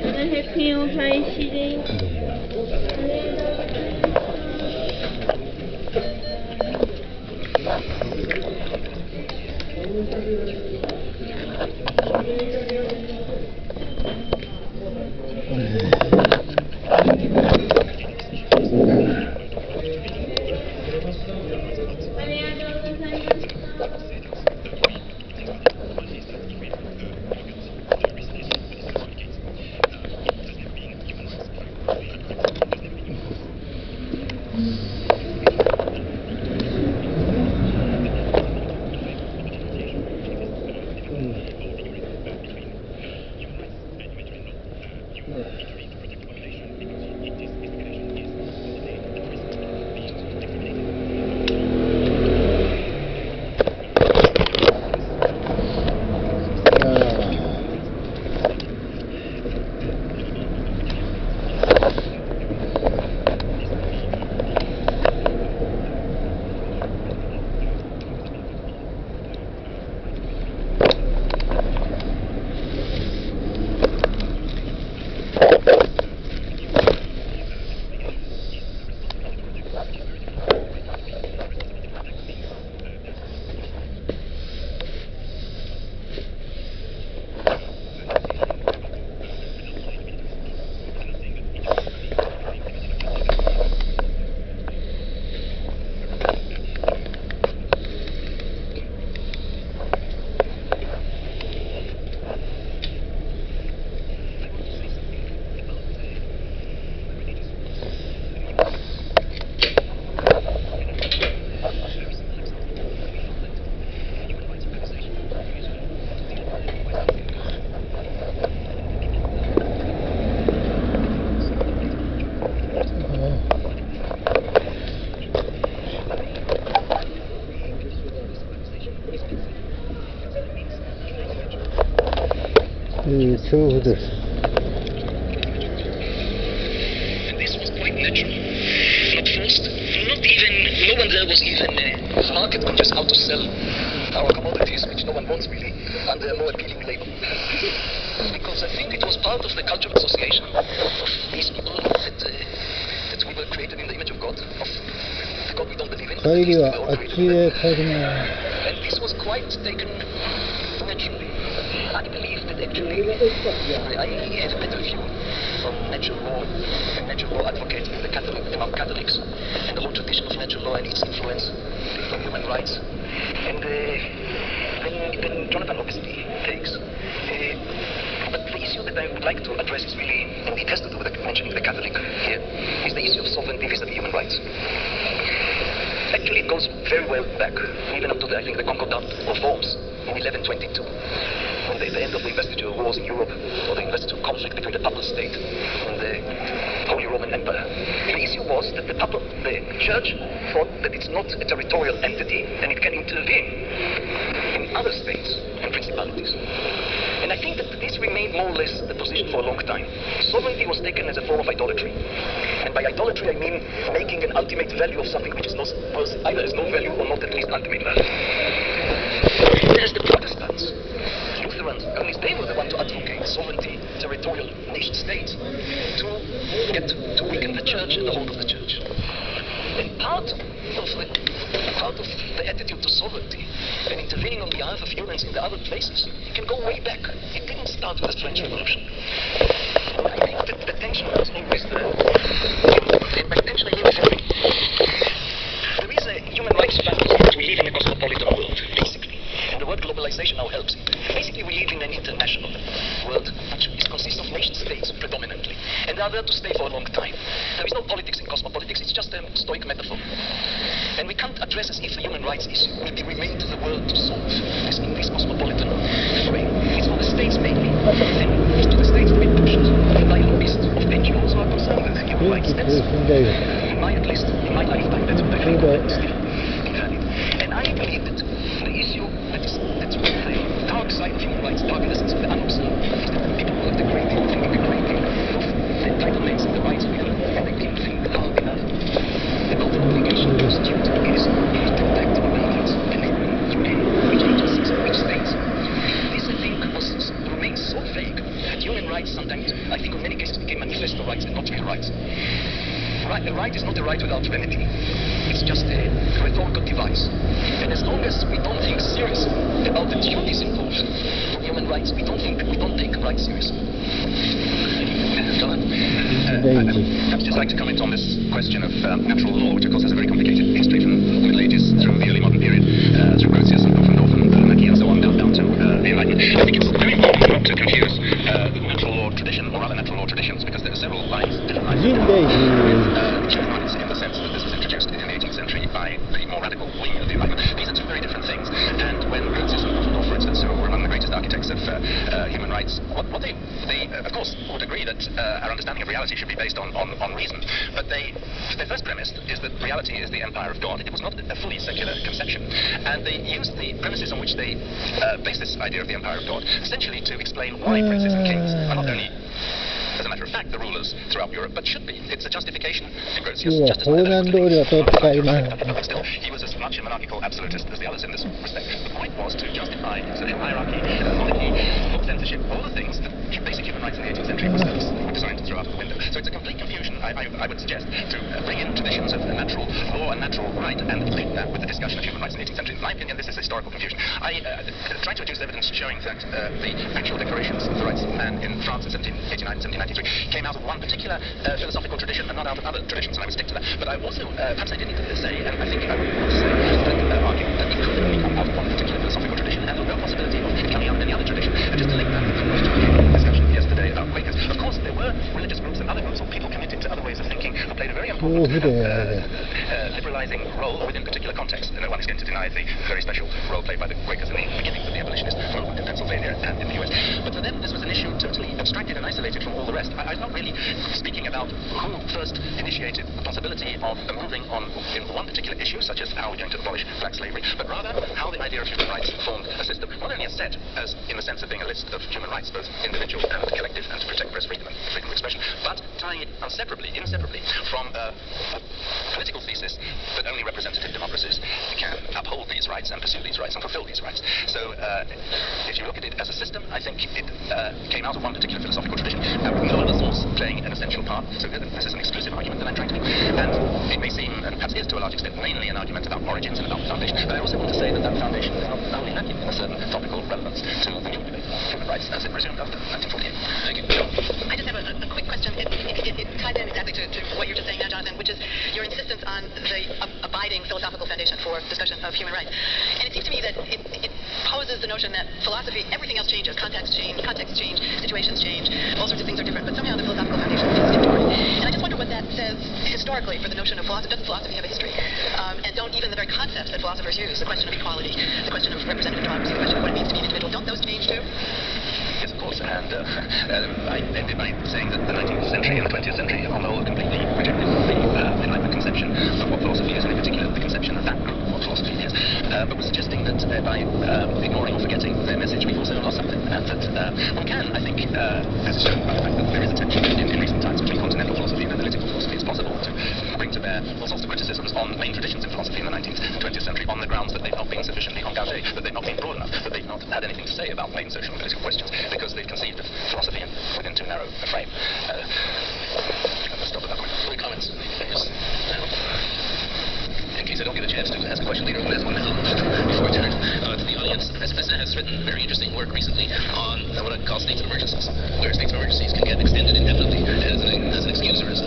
오늘 해피용 자이시리. 저거들. This was quite natural, not forced, not even, no one there was even market conscious how to sell our commodities, which no one wants really, under a more appealing label. Because I think it was part of the cultural association of these people that we were created in the image of God, of the God we don't believe in. And this was quite taken naturally. I believe that actually I have a better view from natural law and natural law advocates in the among Catholics and the whole tradition of natural law and its influence on human rights. And then Jonathan obviously takes. But the issue that I would like to address is really, and it has to do with mentioning the Catholic here, is the issue of sovereignty vis-à-vis human rights. Actually, it goes very well back, even up to I think the Concordat of Worms in 1122. When the end of the investiture wars in Europe, or the investiture conflict between the Papal State and the Holy Roman Empire. The issue was that the Church thought that it's not a territorial entity and it can intervene in other states and principalities. And I think that this remained more or less the position for a long time. Sovereignty was taken as a form of idolatry. And by idolatry I mean making an ultimate value of something which is not, either has no value or not at least ultimate value. Whereas the Protestants, Lutherans, communists, they were the ones to advocate sovereignty, territorial nation states, to weaken the church and the hold of the church. And part of the attitude to sovereignty and intervening on behalf of humans in the other places, it can go way back. It didn't start with the French Revolution. And I think that the tension was always there. And by tension I mean the following. There is a human rights fallacy that we live in a cosmopolitan world, basically. And the word globalization now helps it. Basically, we live in an international world which consists of nation states predominantly. And they are there to stay for a long time. There is no politics in cosmopolitics, it's just a Stoic metaphor. And we can't address as if a human rights issue will be remained to the world to solve this in this cosmopolitan frame. It's for the states mainly. And it's to the states to be pushed by lobbyists of NGOs who are concerned with human rights. That's, in my lifetime, that's still invalid. And I believe that the issue that's the dark side of human rights, dark in the sense of the unobserved, is that the people who have degraded, thinking degrading of the entitlements and the rights of people, and they didn't think hard enough about the obligation, the duty is to protect human rights. And the UN, which agencies right is not a right without remedy. It's just a rhetorical device. And as long as we don't think seriously about the duties involved in human rights, we don't take rights seriously. I'd just like to comment on this question of natural law, which of course has a very complicated history from the Middle Ages through the early modern period, through Grotius and Pufendorf and Ptolemaic and so on, down to the Enlightenment. I think it's very important not to confuse natural law tradition or other natural law traditions, because there are several lines, different lines with human rights, in the sense that this was introduced in the 18th century by the more radical wing of the Enlightenment. These are two very different things. And when Grotius and Pufendorf, for instance, who were among the greatest architects of human rights, what they of course would agree that our understanding of reality should be based on reason, but their first premise is that reality is the empire of God. It was not a fully secular conception, and they used the premises on which they based this idea of the empire of God essentially to explain why princes and kings are not only, as a matter of fact, the rulers throughout Europe, but should be. It's a justification in Grotius, just as still, he was as much a monarchical absolutist as the others in this respect. The point was to justify social hierarchy, monarchy, book censorship, all the things that basic human rights in the 18th century were designed to throw out of the window. So it's a complete confusion, I would suggest, to bring in traditions of natural law and natural right and link that with the discussion of human rights in the 18th century. In my opinion, this is historical confusion. I tried to produce evidence showing that the actual declarations of the rights of man in France in 1789 and 1793 came out of one particular philosophical tradition and not out of other traditions, and I would stick to that. But I also, perhaps I didn't say, and I think I would want to say, that argue that it could only come out of one particular philosophical tradition, and there's no possibility of it coming out of any other tradition. And just to link that with the question of discussion yesterday about Quakers, of course there were religious groups and other groups or people committed to other ways of thinking who played a very important liberalizing role within particular contexts. No one is going to deny the very special role played by the Quakers in the beginnings of the abolitionist movement in Pennsylvania and in the US. But for them, this was an issue totally abstracted and isolated from all the rest. I'm not really speaking about who first initiated the possibility of moving on in one particular issue, such as how we're going to abolish black slavery, but rather how the idea of human rights formed a system, not only a set, as in the sense of being a list of human rights, both individual and collective, and to protect press freedom and freedom of expression, but tying it inseparably from a political thesis that only representative democracies can uphold these rights and pursue these rights and fulfill these rights. So if you look at it as a system, I think it came out of one particular philosophical tradition, with no other source playing an essential part. So this is an exclusive argument that I'm trying to make. And it may seem, and perhaps is to a large extent, mainly an argument about origins and about foundation. But I also want to say that that foundation is not only lacking in a certain topical relevance to the new debate on human rights as it resumed after 1948. Thank you. I just have a quick question. It ties in exactly to what you're just saying now, Jonathan, which is your insistence on the abiding philosophical foundation for discussion of human rights. And it seems to me that it poses the notion that philosophy, everything else changes, contexts change, situations change, all sorts of things are different, but somehow the philosophical foundation is enduring. And I just wonder what that says historically for the notion of philosophy. Doesn't philosophy have a history? And don't even the very concepts that philosophers use, the question of equality, the question of representative democracy, the question of what it means to be an individual, don't those change too? Yes, of course, and I ended by saying that the 19th century and the 20th century on the whole completely rejected the Enlightenment conception of what philosophy is, and in particular the conception of that group of what philosophy is, but was suggesting that by ignoring or forgetting their message, we've also lost something, and that we can, I think, as is shown by the fact that there is a tension in recent times between continental philosophy and analytical philosophy. It's possible to bring to bear all sorts of criticisms on main traditions in philosophy in the 19th and 20th century on the grounds that they've not been sufficiently engagé, that they've not been broad enough, that they've not had anything to say about main social and political questions, because they've conceived of philosophy within too narrow a frame. Let's stop at that point. Any comments? Yes. In case I don't get a chance to ask a question later, I'll ask one now before I turn to the audience. The President has written very interesting work recently on what I'd call states of emergencies, where states of emergencies can get extended indefinitely as an excuse or as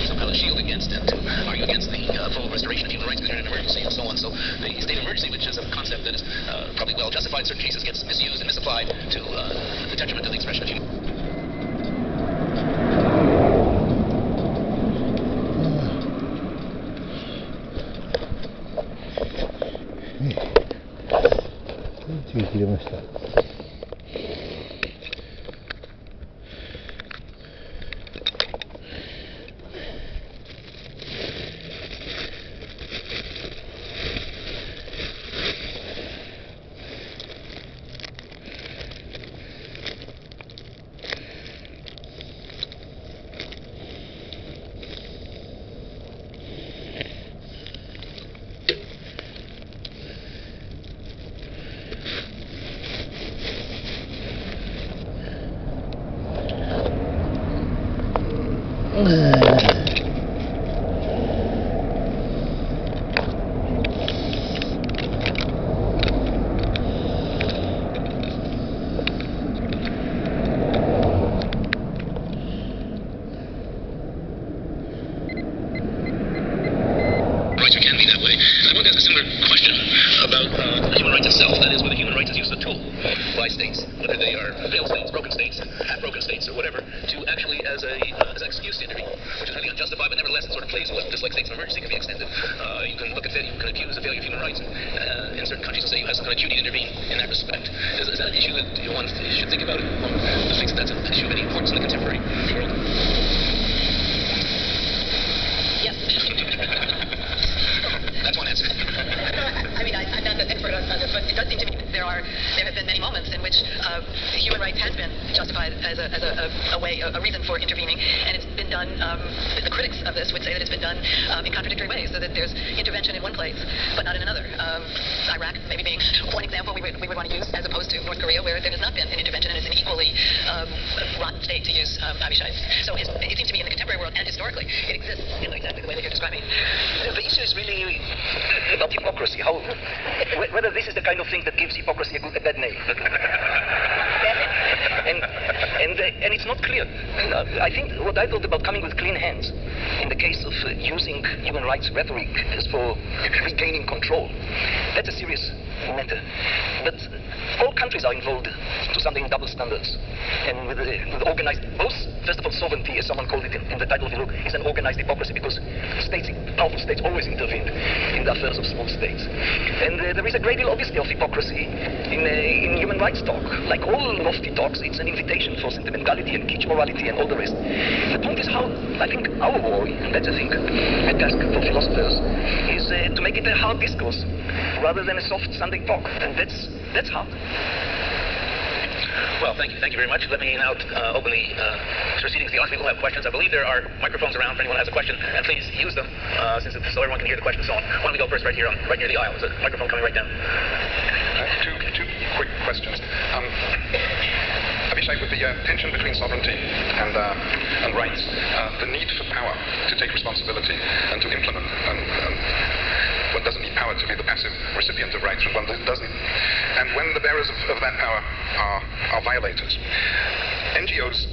somehow a shield against and to argue against the full restoration of human rights because you're in an emergency and so on. So the state of emergency, which is a concept that is probably well justified in certain cases, gets misused and misapplied to the detriment of the expression of human rights. by states, whether they are failed states, broken states, half-broken states, or whatever, to actually as an excuse to intervene, which is highly unjustified, but nevertheless it sort of plays a lesson, just like states of emergency can be extended. You can look at you can accuse the failure of human rights in certain countries and say you have some kind of duty to intervene in that respect. Is that an issue that one should think about? One thinks that's an issue of any importance in the contemporary world? Yes. That's one answer. I mean, I'm not an expert on this, but it does seem to me there have been many moments in which human rights has been justified as a reason for intervening, and it's been done. The critics of this would say that it's been done in contradictory ways, so that there's intervention in one place but not in another. Iraq maybe being one example we would want to use, as opposed to North Korea, where there has not been an intervention and it's an equally rotten state, to use Avishai's. So it seems to me in the contemporary world and historically it exists in exactly the way that you're describing. The issue is really about hypocrisy. Whether this is the kind of thing that gives hypocrisy a bad name. And it's not clear. I think what I thought about coming with clean hands in the case of using human rights rhetoric as for regaining control, that's a serious matter. But all countries are involved to something in double standards. And with organized, both, first of all, sovereignty, as someone called it in the title of the book, is an organized hypocrisy, because powerful states always intervened in the affairs of small states. And there is a great deal, obviously, of hypocrisy in human rights talk. Like all lofty talks, it's an invitation for sentimentality and kitsch morality and all the rest. The point is how, I think, our war, and that's, I think, a task for philosophers, is to make it a hard discourse rather than a soft Sunday talk. And that's hard. Well, thank you very much. Let me now open the proceedings to the audience. People have questions. I believe there are microphones around for anyone who has a question, and please use them so everyone can hear the question and so on. Why don't we go first right here, right near the aisle? There's a microphone coming right down. Two quick questions. Avishai, with the tension between sovereignty and rights, the need for power to take responsibility and to implement, one doesn't need power to be the passive recipient of rights, one doesn't. And when the bearers of that power are violators, NGOs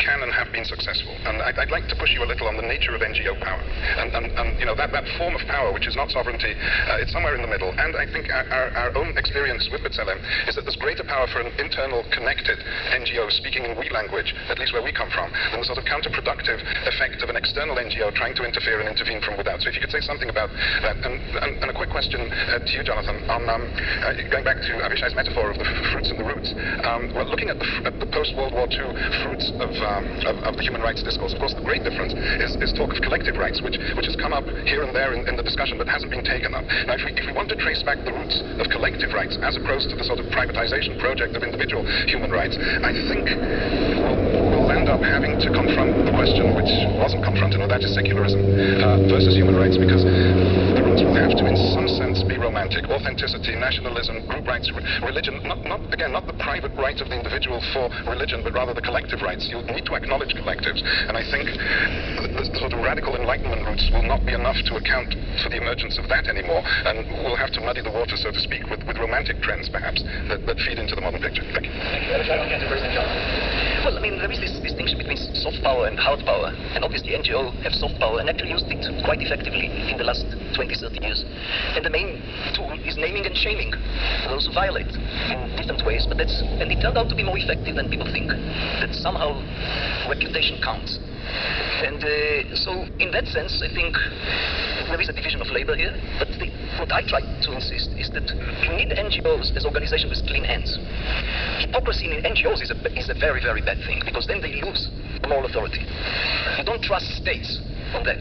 can and have been successful. And I'd like to push you a little on the nature of NGO power. And you know, that form of power, which is not sovereignty, it's somewhere in the middle. And I think our own experience with B'Tselem is that there's greater power for an internal, connected NGO speaking in we language, at least where we come from, than the sort of counterproductive effect of an external NGO trying to interfere and intervene from without. So if you could say something about that. And a quick question to you, Jonathan, on going back to Avishai's metaphor of the fruits and the roots. Well, looking at the post-World War II fruits of the human rights discourse, of course, the great difference is talk of collective rights, which has come up here and there in the discussion but hasn't been taken up. Now, if we want to trace back the roots of collective rights as opposed to the sort of privatization project of individual human rights, I think we'll end up having to confront the question which wasn't confronted, and that is secularism versus human rights, because the roots will have to, in some sense, be romantic, authenticity, nationalism, group rights, religion, not the private right of the individual for religion, but rather the collective rights. You need to acknowledge collectives, and I think the sort of radical Enlightenment roots will not be enough to account for the emergence of that anymore, and we'll have to muddy the water, so to speak, with romantic trends, perhaps, that feed into the modern picture. Thank you. Well, I mean, there is this distinction between soft power and hard power, and obviously NGO have soft power and actually used it quite effectively in the last 20, 30 years. And the main tool is naming and shaming those who violate in different ways, and it turned out to be more effective than people think, that somehow reputation counts. And so in that sense, I think there is a division of labor here, but what I try to insist is that you need NGOs as organizations with clean hands. Hypocrisy in NGOs is a very, very bad thing, because then they lose moral authority. You don't trust states on that,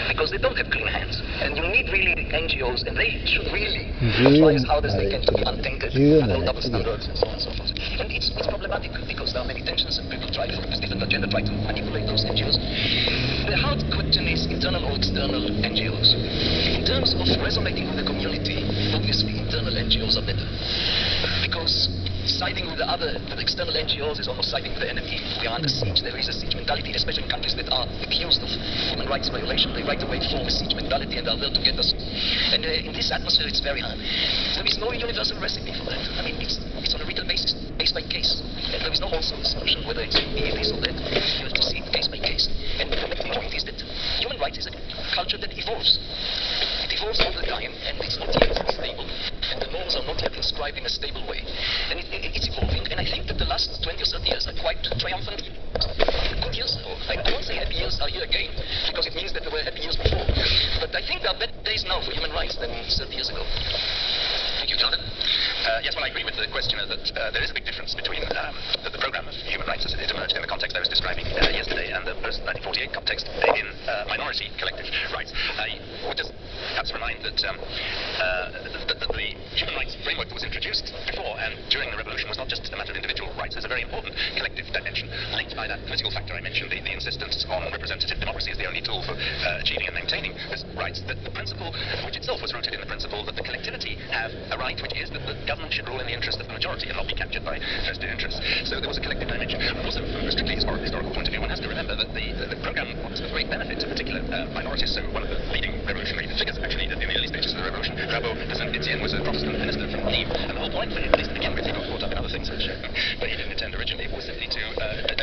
because they don't have clean hands. And you need really NGOs, and they should really try as hard as they can to be untainted, no double standards, and so on and so forth. And it's problematic, because there are many tensions, and people try to, with different agenda, try to manipulate those NGOs. The hard question is internal or external NGOs. In terms of resonating with the community, obviously internal NGOs are better, because siding with the external NGOs is almost siding with the enemy. We are under siege. There is a siege mentality, especially in countries that are accused of human rights violation. They right away form a siege mentality and are there to get us. And in this atmosphere, it's very hard. There is no universal recipe for that. I mean, it's on a real basis, case by case. And there is no wholesale solution, whether it's this or that. You have to see it case by case. And the main point is that human rights is a culture that evolves. It evolves all the time, and it's not yet stable. And the norms are not yet inscribed in a stable way. And it's evolving, And I think that the last 20 or 30 years are quite triumphant. Good years. I won't say happy years are here again, because it means that there were happy years before. But I think there are better days now for human rights than 30 years ago. Thank you, Jonathan. Yes, well, I agree with the questioner that there is a big difference between the program of human rights as it emerged in the context I was describing yesterday and the post-1948 context in minority collective rights. I would just perhaps remind that the human rights framework that was introduced before and during the revolution was not just a matter of individual rights. There's a very important collective dimension linked by that political factor I mentioned, the insistence on representative democracy as the only tool for achieving and maintaining this rights. That the principle, which itself was rooted in the principle that the collectivity have a right, which is that the government should rule in the interest of the majority and not be captured by vested interests. So there was a collective dimension. And also, from a strictly historical point of view, one has to remember that the program was of great benefit to particular minorities. So one of the leading revolutionary figures, actually, in the early stages of the revolution, Rabot de Saint-Étienne, was a Protestant minister from Nîmes. And the whole point for him, at least to begin with, he got caught up in other things which but he didn't intend originally, was simply to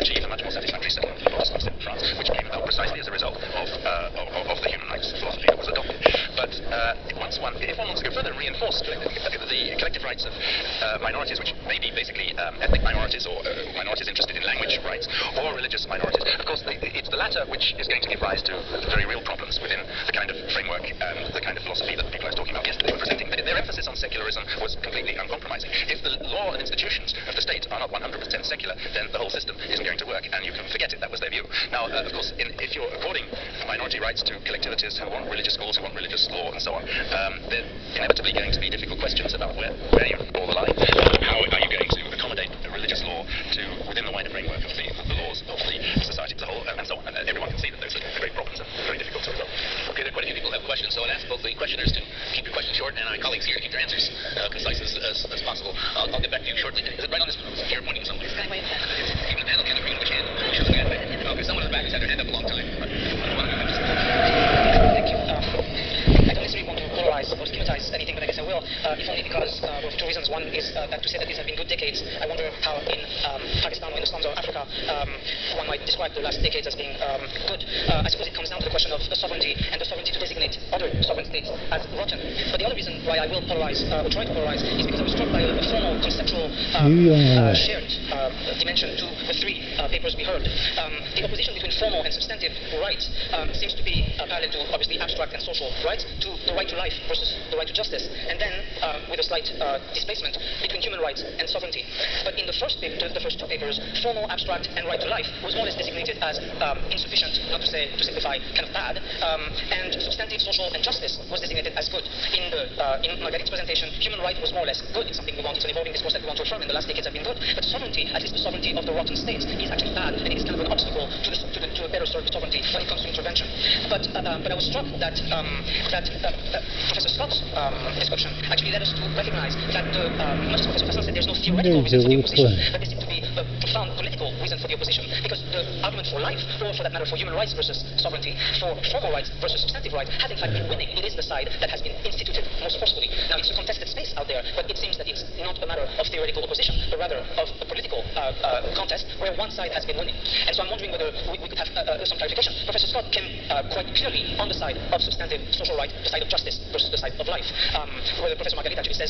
achieve a much more satisfactory settlement for the Protestants in France, which came about precisely as a result of the human rights philosophy that was adopted. But if one wants to go further and reinforce the collective rights of minorities, which may be basically ethnic minorities or minorities interested in language rights, or religious minorities, of course it's the latter which is going to give rise to very real problems within the kind of framework and the kind of philosophy that the people I was talking about yesterday were presenting. Their emphasis on secularism was completely uncompromising. If the law and institutions of the state are not 100% secular, then the whole system isn't going to work, and you can forget it. That was their view. Now, of course, if you're according minority rights to collectivities who want religious schools, who want religious law, and so on, there are inevitably going to be difficult questions about where you draw the line. How are you going to accommodate religious law within the wider framework of the laws of the society as a whole, and so on. And everyone can see that those are great problems and very difficult to resolve. Okay, there are quite a few people who have questions, so I'll ask both the questioners to keep your questions short, and my colleagues here to keep their answers concise as possible. I'll get back to you shortly. Is it right on this? You're pointing someplace. Wait. Even the panel can't agree on which hand. She's looking at it. Okay, someone in the back has had their hand up a long time. Thank you. I don't necessarily want to polarize or schematize anything, but I guess I will, if only because of two reasons. One is that to say that these have been good decades, I wonder how in Pakistan or in the slums of Africa one might describe the last decades as being good. I suppose it comes down to the question of sovereignty and the sovereignty to designate other sovereign states as rotten. But the other reason why I will polarize, or try to polarize, is because I was struck by a formal conceptual shared dimension to the three papers we heard. The opposition between formal and substantive rights seems to be parallel to, obviously, abstract and social rights, to the right to life versus the right to justice, and then with a slight displacement between human rights and sovereignty. But in the first two papers, formal, abstract, and right to life was more or less designated as insufficient, not to say, to simplify, kind of bad, and substantive, social, and justice was designated as good. In Marguerite's presentation, human right was more or less good. It's something we want, it's an evolving discourse that we want to affirm, and the last decades have been good. But sovereignty, at least the sovereignty of the rotten states, is actually bad, and it is kind of an obstacle to a better sovereignty when it comes to intervention. But I was struck that Professor Scott's description actually led us to recognize that not just Professor Fassin said there's no theoretical reason for the opposition, but there seemed to be a profound political reason for the opposition, because the argument for life, or for that matter for human rights versus sovereignty, for formal rights versus substantive rights, has in fact been winning. It is the side that has been instituted most forcefully. Now, it's a contested space out there, but it seems that it's not a matter of theoretical opposition, but rather of a political contest where one side has been winning. And so I'm wondering whether we could have some clarification. Professor Scott came quite clearly on the side of substantive social right, the side of justice versus the side of life. Whether Professor Margarita actually says